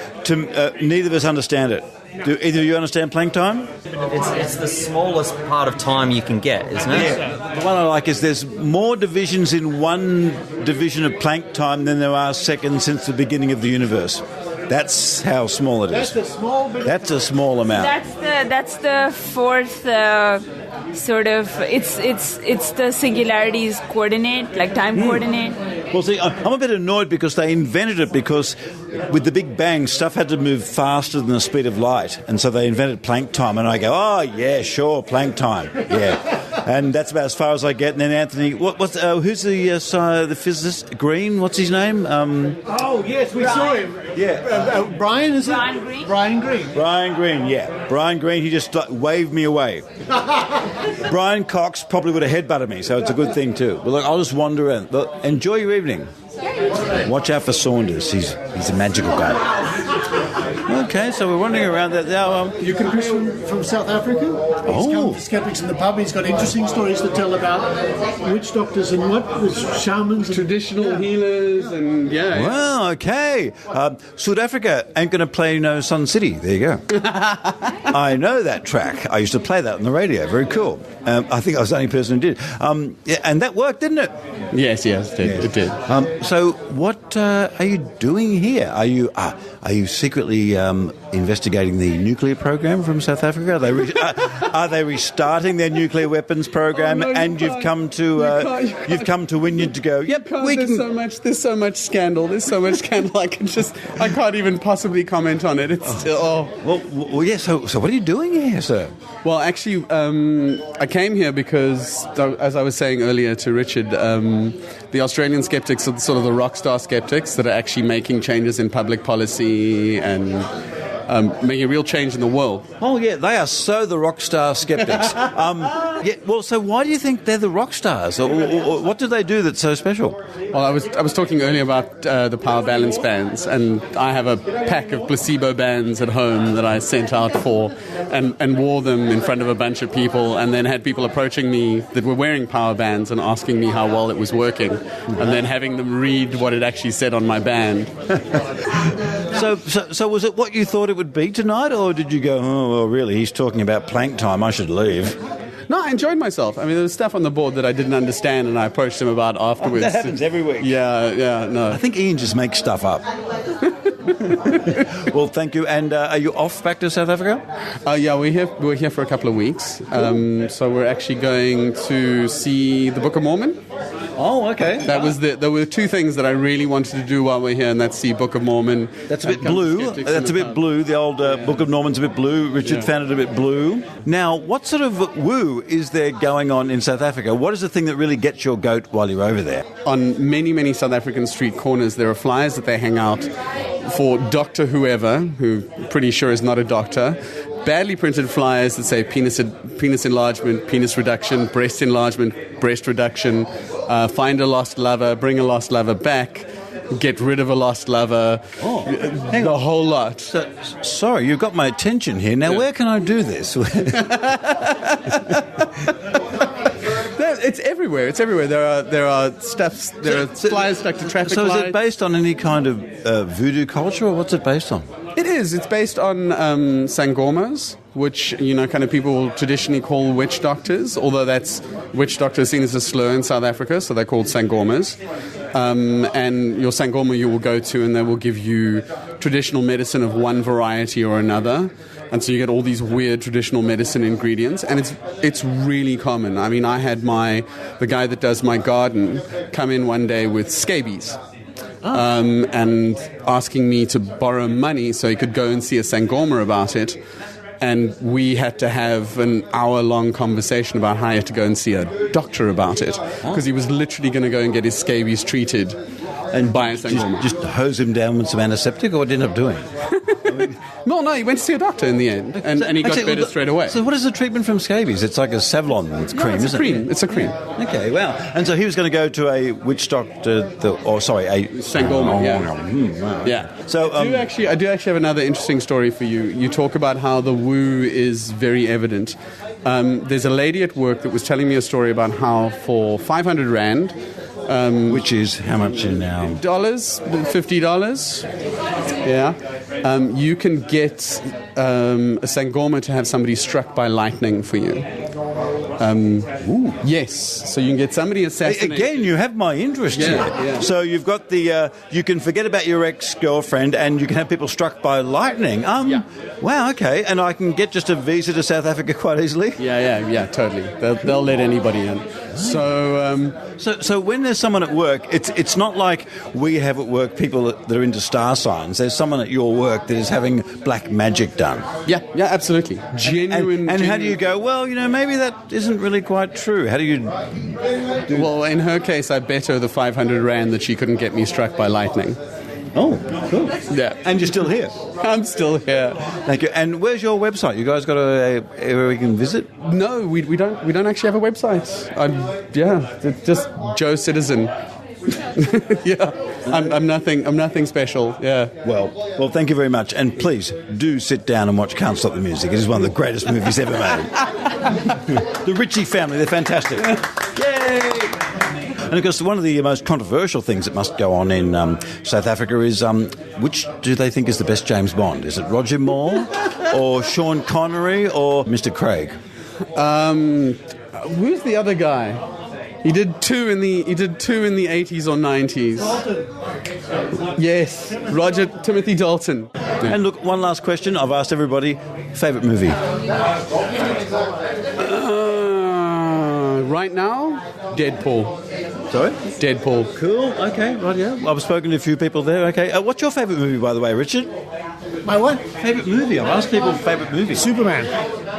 neither of us understand it. Do either of you understand Planck time? It's the smallest part of time you can get, isn't it? Yeah. The one I like is there's more divisions in one division of Planck time than there are seconds since the beginning of the universe. That's how small it is. That's a small amount. That's the fourth sort of. It's the singularity's coordinate, time coordinate. Well, see, I'm a bit annoyed because they invented it because with the Big Bang, stuff had to move faster than the speed of light, and so they invented Planck time. And I go, oh yeah, sure, Planck time, yeah. And that's about as far as I get. And then Anthony, who's the physicist? Green, what's his name? Oh yes, we saw him. Yeah, Brian, is it? Brian Green. Brian Green, yeah. Brian Green, he just waved me away. Brian Cox probably would have headbutted me, so it's a good thing too. But look, I'll just wander around. But enjoy your evening. Watch out for Saunders. He's a magical guy. Okay, so we're wandering around that now. You can Chris from South Africa. He's come to Skeptics in the pub. He's got interesting stories to tell about witch doctors and shamans, and traditional healers, and Well, okay. South Africa ain't going to play no Sun City. There you go. I know that track. I used to play that on the radio. Very cool. I think I was the only person who did. And that worked, didn't it? Yes, it did. It did. So, what are you doing here? Are you secretly investigating the nuclear program from South Africa? Are they restarting their nuclear weapons program? You've come to Wynyard to go. Yep, we can. There's so much scandal. There's so much scandal. I can't even possibly comment on it. It's still. Well, yeah. So what are you doing here, sir? Well, actually, I came here because, as I was saying earlier to Richard, the Australian skeptics are sort of the rock star skeptics that are actually making changes in public policy and making a real change in the world. Oh, yeah, they are so the rock star skeptics. So why do you think they're the rock stars? Or what do they do that's so special? Well, I was talking earlier about the power balance bands, and I have a pack of placebo bands at home that I sent out for and wore them in front of a bunch of people, and then had people approaching me that were wearing power bands and asking me how well it was working, and then having them read what it actually said on my band. So was it what you thought it would be tonight, or did you go, oh, well, really, he's talking about Planck time, I should leave? No, I enjoyed myself. I mean, there was stuff on the board that I didn't understand, and I approached him about afterwards. That happens every week. Yeah, no. I think Ian just makes stuff up. Well, thank you. And are you off back to South Africa? Yeah, we're here for a couple of weeks. So we're actually going to see the Book of Mormon. Oh, okay. There were two things that I really wanted to do while we're here, and that's see Book of Mormon. That's a bit blue. That's a bit blue. The old Book of Mormon's a bit blue. Richard found it a bit blue. Now, what sort of woo is there going on in South Africa? What is the thing that really gets your goat while you're over there? On many, many South African street corners, there are flyers that they hang out for Dr. Whoever, who pretty sure is not a doctor. Badly printed flyers that say penis enlargement, penis reduction, breast enlargement, breast reduction, find a lost lover, bring a lost lover back, get rid of a lost lover, the whole lot. Sorry, you've got my attention here. Now, where can I do this? It's everywhere. It's everywhere. There are stuffs. There are flyers stuck to traffic lights. So is it based on any kind of voodoo culture, or what's it based on? It is. It's based on sangomas, which, kind of people traditionally call witch doctors, although that's witch doctor is seen as a slur in South Africa, so they're called sangomas. And your sangoma you will go to, and they will give you traditional medicine of one variety or another. And so you get all these weird traditional medicine ingredients, and it's really common. I mean, I had the guy that does my garden come in one day with scabies. And asking me to borrow money so he could go and see a Sangoma about it. And we had to have an hour-long conversation about how he had to go and see a doctor about it, because he was literally going to go and get his scabies treated and buy a Sangoma. Just hose him down with some antiseptic, or what did he end up doing? No, he went to see a doctor in the end, and he got better straight away. So what is the treatment from scabies? It's like a Savlon cream, isn't it? It's a cream. Okay, wow. And so he was going to go to a witch doctor, a Sangoma, wow. Yeah. So I do actually have another interesting story for you. You talk about how the woo is very evident. There's a lady at work that was telling me a story about how for 500 Rand, which is how much in now? $50. Yeah. You can get a Sangoma to have somebody struck by lightning for you. Yes. So you can get somebody assassinated. Again, you have my interest here. Yeah. So you've got you can forget about your ex-girlfriend and you can have people struck by lightning. Wow, okay. And I can get just a visa to South Africa quite easily? Yeah, totally. They'll let anybody in. So when there's someone at work, it's not like we have at work people that are into star signs. There's someone at your work that is having black magic done. Yeah, absolutely. Genuine. And how do you go, well, maybe that isn't really quite true. How do you Well, in her case, I bet her the 500 Rand that she couldn't get me struck by lightning. Oh, cool. Yeah. And you're still here? I'm still here. Thank you. And where's your website? You guys got a where we can visit? No, we don't actually have a website. It's just Joe Citizen. Yeah. I'm nothing special. Yeah. Well, thank you very much. And please do sit down and watch Can't Stop the Music. It is one of the greatest movies ever made. The Ritchie family, they're fantastic. Yay! And of course, one of the most controversial things that must go on in South Africa is which do they think is the best James Bond? Is it Roger Moore or Sean Connery or Mr. Craig? Who's the other guy? He did two in the 80s or 90s. Dalton. Yes, Timothy Dalton. Yeah. And look, one last question. I've asked everybody, favourite movie? Right now, Deadpool. Sorry? Deadpool. Cool. Okay. Right. Yeah. I've spoken to a few people there. Okay. What's your favourite movie, by the way, Richard? My what? Favourite movie. I've asked people favourite movie. Superman.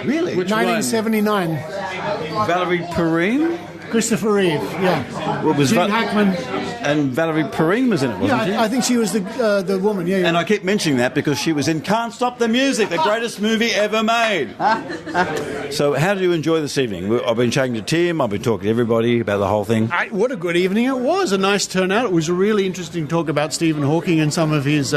Really? Which 1979. One? Valerie Perrine. Christopher Reeve. Yeah. What was Gene Hackman. And Valerie Perrine was in it, wasn't she? I think she was the woman, yeah. And I keep mentioning that because she was in Can't Stop the Music, the greatest movie ever made. So how did you enjoy this evening? I've been chatting to Tim, I've been talking to everybody about the whole thing. What a good evening it was. A nice turnout. It was a really interesting talk about Stephen Hawking and some of his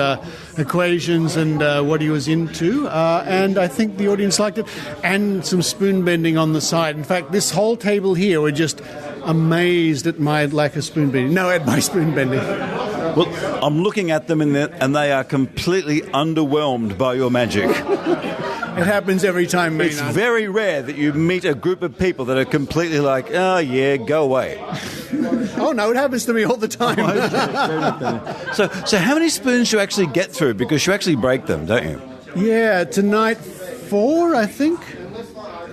equations and what he was into. And I think the audience liked it. And some spoon bending on the side. In fact, this whole table here were just amazed at my lack of spoon bending. No, at my spoon bending. Well, I'm looking at them and they are completely underwhelmed by your magic. It happens every time, Maynard. It's very rare that you meet a group of people that are completely like, oh, yeah, go away. Oh, no, it happens to me all the time. So how many spoons do you actually get through? Because you actually break them, don't you? Yeah, tonight 4, I think.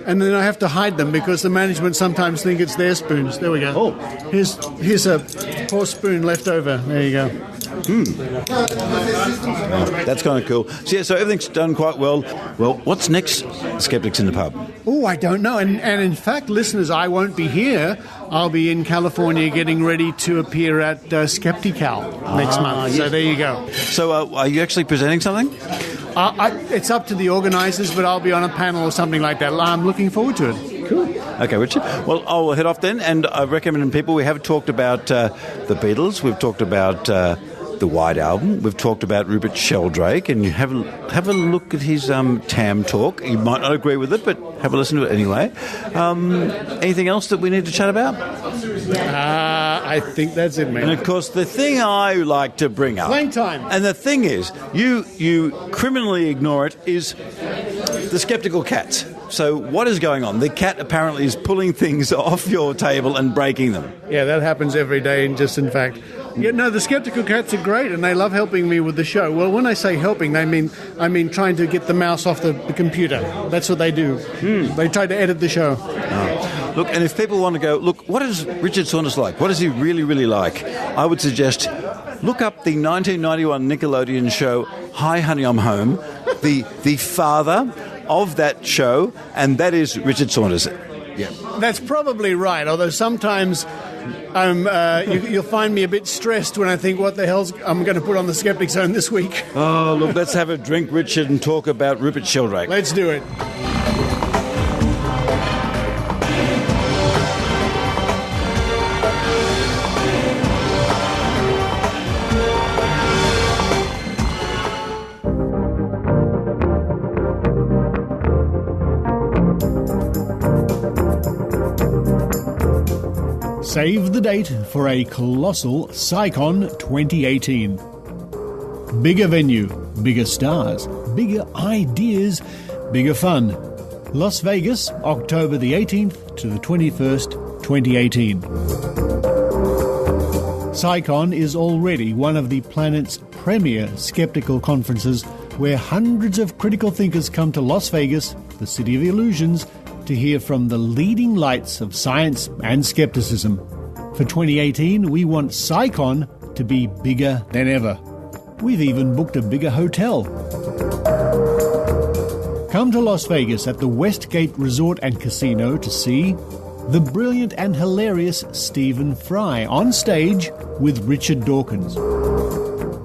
And then I have to hide them because the management sometimes think it's their spoons. There we go. Oh. Here's a 4 spoon left over. There you go. That's kind of cool. So everything's done quite well. Well, what's next, Skeptics in the Pub? Oh, I don't know. And in fact, listeners, I won't be here. I'll be in California getting ready to appear at Skeptical next month. So there you go. So are you actually presenting something? It's up to the organisers, but I'll be on a panel or something like that. I'm looking forward to it. Cool. Okay, Richard. Well, I'll head off then, and I recommend people. We have talked about the Beatles. We've talked about the White Album. We've talked about Rupert Sheldrake, and you have a look at his TAM talk. You might not agree with it, but have a listen to it anyway. Anything else that we need to chat about? I think that's it, man. And of course, the thing I like to bring up, playing time, and the thing is, you criminally ignore it, is the skeptical cats. So what is going on? The cat apparently is pulling things off your table and breaking them. Yeah, that happens every day. And just in fact, Yeah, no, the Skeptical Cats are great, and they love helping me with the show. Well, when I say helping, I mean trying to get the mouse off the computer. That's what they do. They try to edit the show. Oh. Look, and if people want to go, look, what is Richard Saunders like? What is he really, really like? I would suggest look up the 1991 Nickelodeon show, Hi, Honey, I'm Home, the father of that show, and that is Richard Saunders. Yeah. That's probably right, although sometimes you'll find me a bit stressed when I think what the hell's I'm going to put on the Skeptic Zone this week. Oh, look, let's have a drink, Richard, and talk about Rupert Sheldrake. Let's do it. Save the date for a colossal CSIcon 2018. Bigger venue, bigger stars, bigger ideas, bigger fun. Las Vegas, October the 18th to the 21st, 2018. CSIcon is already one of the planet's premier skeptical conferences, where hundreds of critical thinkers come to Las Vegas, the city of illusions, to hear from the leading lights of science and skepticism. For 2018, we want CSIcon to be bigger than ever. We've even booked a bigger hotel. Come to Las Vegas at the Westgate Resort and Casino to see the brilliant and hilarious Stephen Fry on stage with Richard Dawkins.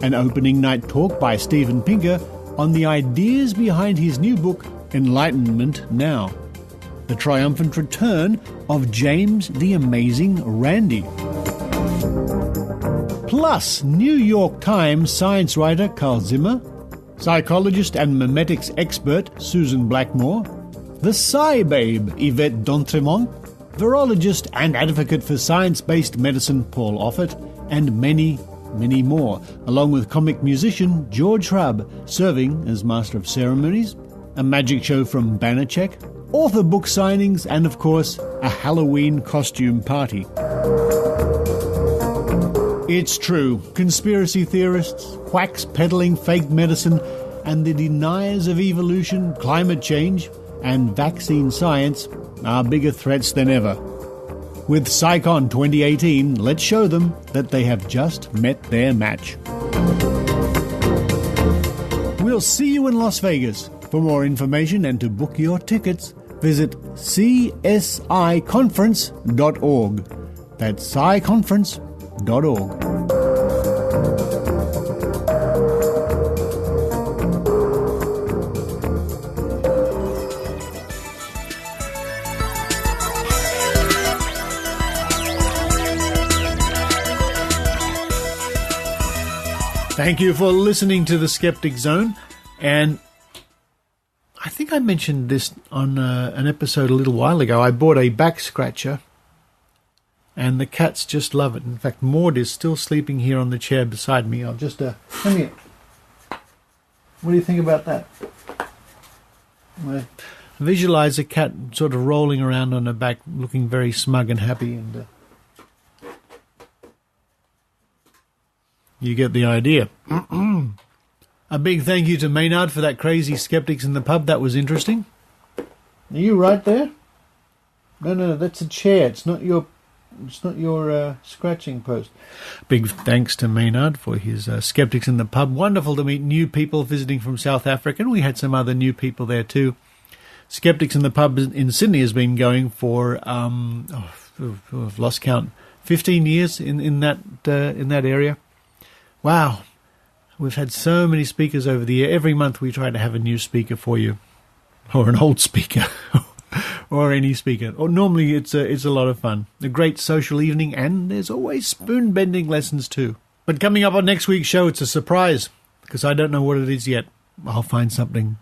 An opening night talk by Steven Pinker on the ideas behind his new book, Enlightenment Now. The triumphant return of James the Amazing Randi. Plus, New York Times science writer Carl Zimmer, psychologist and memetics expert Susan Blackmore, the Sci Babe Yvette D'Entremont, virologist and advocate for science-based medicine Paul Offit, and many, many more, along with comic musician George Hrab, serving as Master of Ceremonies, a magic show from Banachek, author book signings, and of course, a Halloween costume party. It's true, conspiracy theorists, quacks peddling fake medicine, and the deniers of evolution, climate change, and vaccine science are bigger threats than ever. With CSIcon 2018, let's show them that they have just met their match. We'll see you in Las Vegas. For more information and to book your tickets, visit CSIconference.org. That's CSIconference.org. Thank you for listening to the Skeptic Zone, and I think I mentioned this on an episode a little while ago. I bought a back scratcher, and the cats just love it. In fact, Maud is still sleeping here on the chair beside me. I'll just come here. What do you think about that? Visualize a cat sort of rolling around on her back, looking very smug and happy, and you get the idea. A big thank you to Maynard for that crazy Skeptics in the Pub. That was interesting. Are you right there? No, that's a chair. It's not your scratching post. Big thanks to Maynard for his Skeptics in the Pub. Wonderful to meet new people visiting from South Africa, and we had some other new people there too. Skeptics in the Pub in Sydney has been going for I've lost count, 15 years in that area. Wow. We've had so many speakers over the year. Every month we try to have a new speaker for you, or an old speaker, or any speaker. Or normally it's a lot of fun. A great social evening, and there's always spoon-bending lessons too. But coming up on next week's show, it's a surprise, because I don't know what it is yet. I'll find something.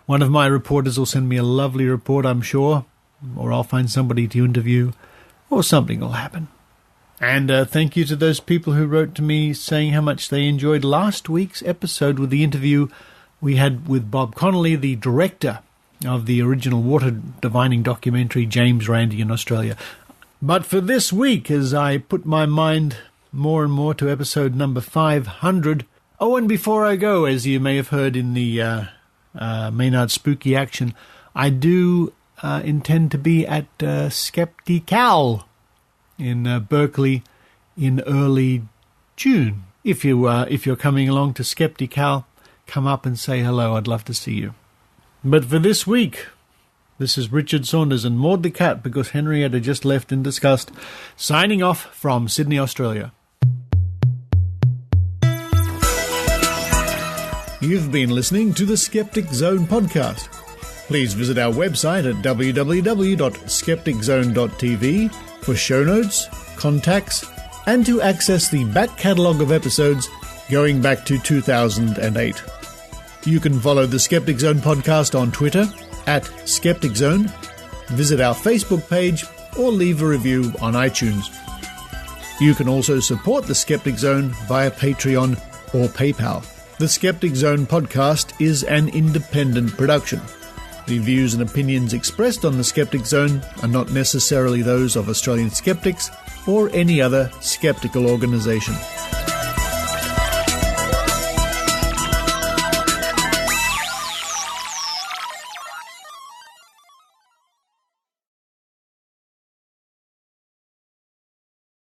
One of my reporters will send me a lovely report, I'm sure, or I'll find somebody to interview, or something will happen. And thank you to those people who wrote to me saying how much they enjoyed last week's episode with the interview we had with Bob Connolly, the director of the original water divining documentary James Randi in Australia. But for this week, as I put my mind more and more to episode number 500. Oh, and before I go, as you may have heard in the Maynard Spooky Action, I do intend to be at Skeptical in Berkeley in early June. If you're coming along to Skeptical, come up and say hello. I'd love to see you. But for this week, this is Richard Saunders and Maud the Cat, because Henrietta just left in disgust, signing off from Sydney, Australia. You've been listening to the Skeptic Zone podcast. Please visit our website at www.skepticzone.tv for show notes, contacts, and to access the back catalogue of episodes going back to 2008. You can follow the Skeptic Zone podcast on Twitter at Skeptic Zone, visit our Facebook page, or leave a review on iTunes. You can also support the Skeptic Zone via Patreon or PayPal. The Skeptic Zone podcast is an independent production. The views and opinions expressed on the Skeptic Zone are not necessarily those of Australian Skeptics or any other skeptical organisation.